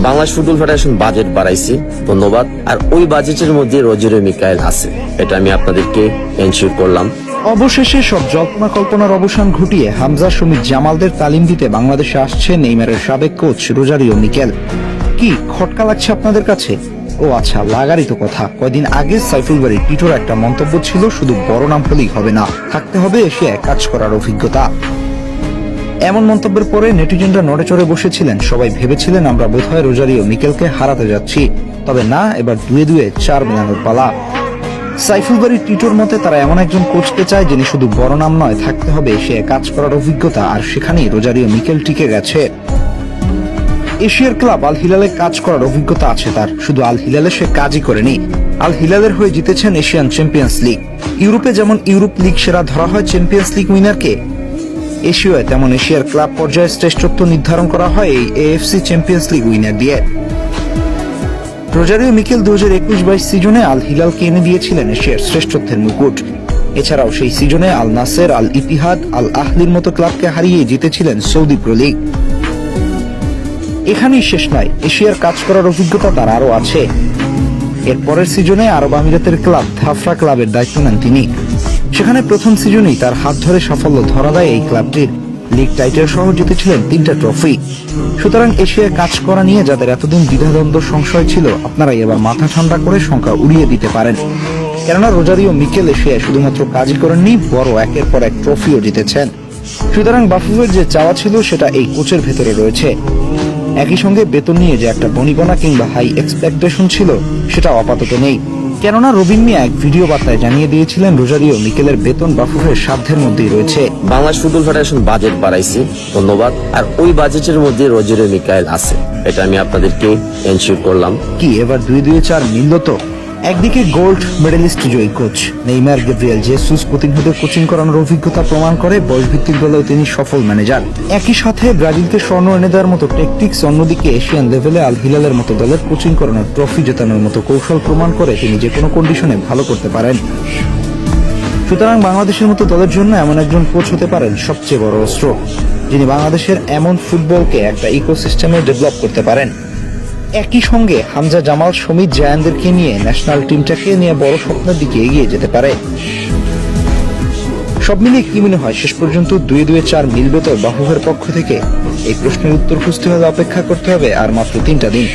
Bangladesh football federation budget বাড়াইছে, ধন্যবাদ। আর ওই বাজেটের মধ্যে রোজেরো মিকাইল আছে, এটা আমি আপনাদেরকে এনশিওর করলাম। অবশেষে সব জল্পনা কল্পনার অবসান ঘটিয়ে হামজা, সুমিত, জামালদের তালিম দিতে বাংলাদেশে আসছে নেইমারের সাবেক কোচ রোজারিও মিকেল। কি খটকা লাগছে আপনাদের কাছে? ও আচ্ছা, লাগারই তো কথা। কয়দিন আগে সাইফুল বারী টিটোর একটা মন্তব্য ছিল, শুধু বড় নাম হলেই হবে না, থাকতে হবে এশিয়ায় কাজ করার অভিজ্ঞতা। এমন মন্তব্যের পরে নেটিজেনরা নড়ে চড়ে বসেছিলেন। সবাই ভেবেছিলেন আমরা বোধহয় রোজারিও মিকেলকে হারাতে যাচ্ছি। তবে না, এবার দুয়ে দুয়ে চার মেলানোর পালা। সাইফুল বারী টিটোর মতে তারা এমন একজন কোচকে চায় যিনি শুধু বড় নাম নয়, থাকতে হবে এশিয়ায় কাজ করার অভিজ্ঞতা, আর সেখানেই রোজারিও মিকেল টিকে গেছে। এশিয়ার ক্লাব আল হিলালে কাজ করার অভিজ্ঞতা আছে তার। শুধু আল হিলালে সে কাজই করেনি, আল হিলালের হয়ে জিতেছেন এশিয়ান চ্যাম্পিয়ন্স লিগ। ইউরোপে যেমন ইউরোপ লিগ সেরা ধরা হয় চ্যাম্পিয়ন্স লিগ উইনারকে, এশিয়ায় তেমন এশিয়ার ক্লাব পর্যায়ে শ্রেষ্ঠত্ব নির্ধারণ করা হয় এই এএফসি চ্যাম্পিয়ন্স লিগ উইনার দিয়ে। রোজারিও মিকেল 2021-22 সিজনে আল হিলালকে এনে দিয়েছিলেন এশিয়ার শ্রেষ্ঠত্বের মুকুট। এছাড়াও সেই সিজনে আল নাসের, আল ইতিহাদ, আল আহলির মতো ক্লাবকে হারিয়ে জিতেছিলেন সৌদি প্রো লিগ। এখানেই শেষ নয়, এশিয়ার কাজ করার অভিজ্ঞতা তার আরো আছে। এর পরের সিজনে আরব আমিরাতের ক্লাব ধাফরা ক্লাবের দায়িত্ব নেন তিনি। সেখানে প্রথম সিজনেই তার হাত ধরে সাফল্য ধরা দেয় এই ক্লাবটির। লিগ টাইটেল সহ জিতেছিলেন 3টা ট্রফি। সুতরাং এশিয়ায় কাজ করা নিয়ে যাদের এতদিন দ্বিধাদ্বন্দ্ব সংশয় ছিল, আপনারাই এবার মাথা ঠান্ডা করে শঙ্কা উড়িয়ে দিতে পারেন। কেননা রোজারিও মিকেল এশিয়ায় শুধুমাত্র কাজই করেননি, বড় একের পর এক ট্রফিও জিতেছেন। সুতরাং বাফুফের যে চাওয়া ছিল সেটা এই কোচের ভেতরে রয়েছে। একই সঙ্গে বেতন নিয়ে যে একটা বনিবনা কিংবা হাই এক্সপেকটেশন ছিল, সেটা আপাতত নেই। কেননা রবিন মিয়া এক ভিডিও বার্তায় জানিয়ে দিয়েছিলেন রোজারিও মিকেলের বেতন বাফুফের সাধ্যের মধ্যেই রয়েছে। বাংলাদেশ ফুটবল ফেডারেশন বাজেট বাড়াইছে, ধন্যবাদ। আর ওই বাজেটের মধ্যে রোজেরো মিকাইল আছে, এটা আমি আপনাদেরকে এনশিওর করলাম। কি এবার 2-2-4 মিলল তো? একদিকে গোল্ড মেডেলিস্ট জয়ী কোচ নেইমার, গ্যাব্রিয়েল জেসুস, কুতিনহোদের কোচিং করানোর অভিজ্ঞতা প্রমাণ করে বয়সভিত্তিক দলেও তিনি সফল ম্যানেজার। একই সাথে ব্রাজিলকে স্বর্ণ এনে দেওয়ার মতো টেকটিক্স, অন্যদিকে এশিয়ান লেভেলে আল হিলালের মতো দলের কোচিং করানোর, ট্রফি জেতানোর মতো কৌশল প্রমাণ করে তিনি যে কোনো কন্ডিশনে ভালো করতে পারেন। সুতরাং বাংলাদেশের মতো দলের জন্য এমন একজন কোচ হতে পারেন সবচেয়ে বড় অস্ত্র, যিনি বাংলাদেশের এমন ফুটবলকে একটা ইকোসিস্টেমে ডেভেলপ করতে পারেন। একই সঙ্গে হামজা, জামাল, সুমিত, জায়ানদেরকে নিয়ে ন্যাশনাল টিমটাকে নিয়ে বড় স্বপ্নের দিকে এগিয়ে যেতে পারে। সব মিলিয়ে কি মনে হয়, শেষ পর্যন্ত 2-2-4 মিলবে তো বাফুফের পক্ষ থেকে? এই প্রশ্নের উত্তর খুঁজতে হলে অপেক্ষা করতে হবে আর মাত্র 3টা দিন।